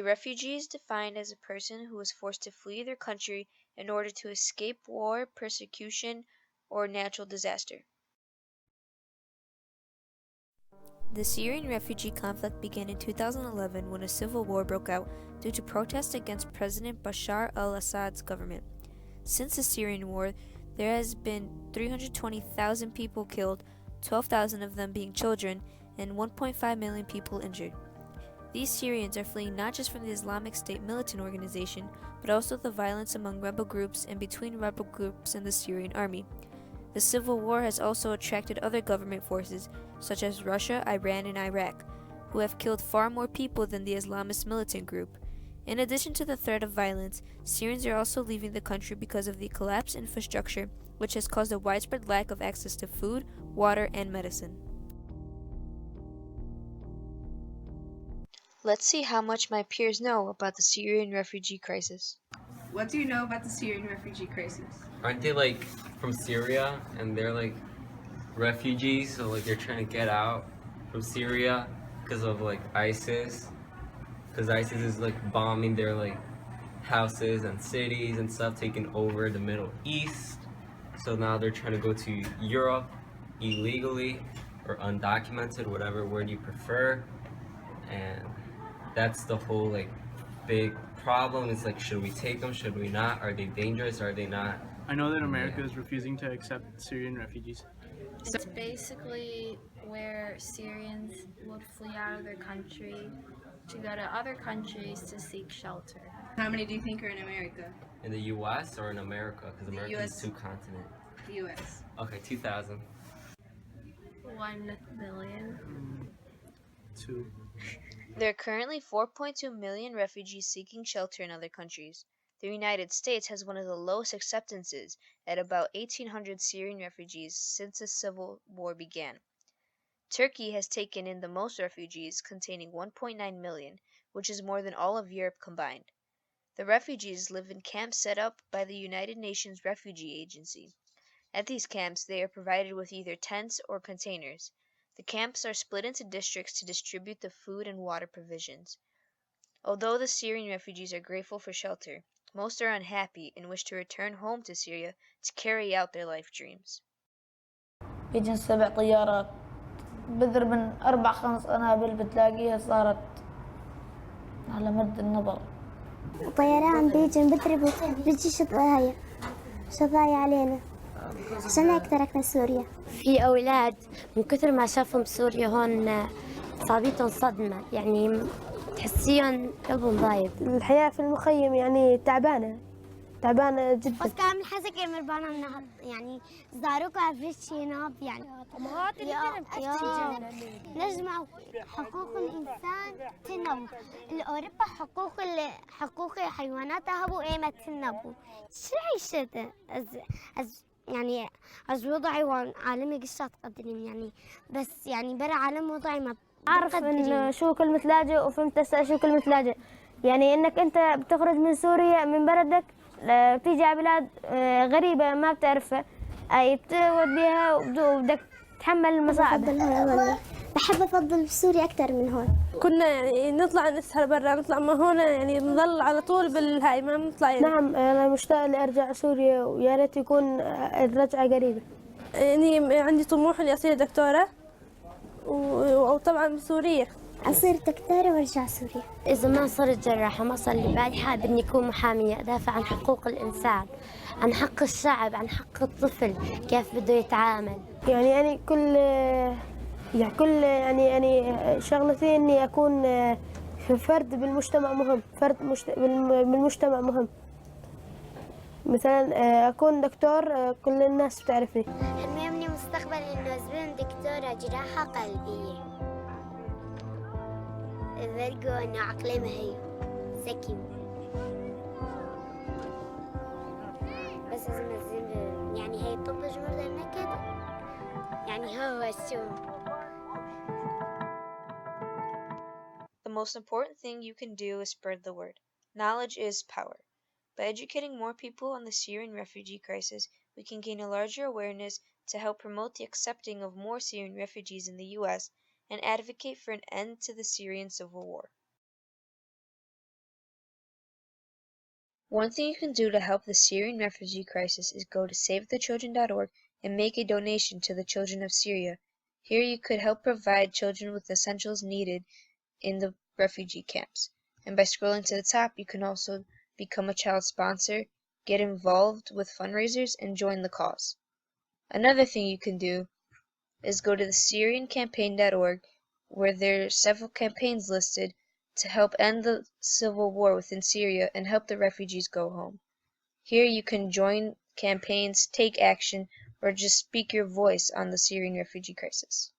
A refugee is defined as a person who was forced to flee their country in order to escape war, persecution, or natural disaster. The Syrian refugee conflict began in 2011 when a civil war broke out due to protests against President Bashar al-Assad's government. Since the Syrian war, there has been 320,000 people killed, 12,000 of them being children, and 1.5 million people injured. These Syrians are fleeing not just from the Islamic State militant organization, but also the violence among rebel groups and between rebel groups and the Syrian army. The civil war has also attracted other government forces, such as Russia, Iran, and Iraq, who have killed far more people than the Islamist militant group. In addition to the threat of violence, Syrians are also leaving the country because of the collapsed infrastructure, which has caused a widespread lack of access to food, water, and medicine. Let's see how much my peers know about the Syrian refugee crisis. What do you know about the Syrian refugee crisis? Aren't they like from Syria and they're like refugees, so like they're trying to get out from Syria because of like ISIS, because ISIS is like bombing their like houses and cities and stuff, taking over the Middle East. So now they're trying to go to Europe illegally or undocumented, whatever word you prefer. And that's the whole like big problem. It's like, should we take them, should we not? Are they dangerous, are they not? I know that America is refusing to accept Syrian refugees. It's basically where Syrians would flee out of their country to go to other countries to seek shelter. How many do you think are in America? In the US or in America? Because The America is US. two continents. The U.S. Okay, 2,000. 1 million. 2. There are currently 4.2 million refugees seeking shelter in other countries. The United States has one of the lowest acceptances, at about 1,800 Syrian refugees since the civil war began. Turkey has taken in the most refugees, containing 1.9 million, which is more than all of Europe combined. The refugees live in camps set up by the United Nations Refugee Agency. At these camps, they are provided with either tents or containers. The camps are split into districts to distribute the food and water provisions. Although the Syrian refugees are grateful for shelter, most are unhappy and wish to return home to Syria to carry out their life dreams. يجن 7 طيارات بذر من 4-5 قنابل بتلاقيها صارت على مد النظر. طيران بيجن بضربوا بيجي شظايا علينا عشان هيك تركنا سوريا. في أولاد من كثر ما شافهم بسوريا هون صابتهم صدمة، يعني تحسيهم قلبهم ضايق. الحياة في المخيم يعني تعبانة جدا. بس كان حسك مربانا النهض يعني زاروك عفشي ناب يعني نجمع حقوق الإنسان تنبو الأوروبا حقوق الحيوانات هبو إيمة تنبو شو عيشته يعني از وضعي وعالمي قشات قدرين يعني بس يعني برا عالم وضعي ما أعرف إن شو كلمة لاجئ وفهمت هسه شو كلمة لاجئ، يعني إنك أنت بتخرج من سوريا من بلدك بتيجي على بلاد غريبة ما بتعرفها، أي بتقعد بيها وبدك تتحمل المصاعب. بحب أفضل سوريا أكثر من هون. كنا يعني نطلع نسهر برا، نطلع من هون يعني نضل على طول بالهاي ما بنطلع. نعم أنا مشتاق لأرجع سوريا ويا ريت يكون الرجعة قريبة. يعني عندي طموح إني أصير دكتورة وطبعا سورية. أصير دكتورة وأرجع سوريا. إذا ما صرت جراحة ما صار لي بالي حابة إني أكون محامية أدافع عن حقوق الإنسان، عن حق الشعب، عن حق الطفل كيف بده يتعامل. يعني أنا كل يعني شغلتي إني أكون فرد بالمجتمع مهم، بالمجتمع مهم. مثلا أكون دكتور كل الناس بتعرفني. حلمي مني مستقبل إنه أكون دكتورة جراحة قلبية. برجو إنه عقلي مهيو ذكي بس لازم يعني هي طب جمرة النكد يعني هو شو. The most important thing you can do is spread the word. Knowledge is power. By educating more people on the Syrian refugee crisis, we can gain a larger awareness to help promote the accepting of more Syrian refugees in the U.S. and advocate for an end to the Syrian civil war. One thing you can do to help the Syrian refugee crisis is go to SaveTheChildren.org and make a donation to the children of Syria. Here you could help provide children with essentials needed in the refugee camps. And by scrolling to the top, you can also become a child sponsor, get involved with fundraisers, and join the cause. Another thing you can do is go to the SyrianCampaign.org, where there are several campaigns listed to help end the civil war within Syria and help the refugees go home. Here you can join campaigns, take action, or just speak your voice on the Syrian refugee crisis.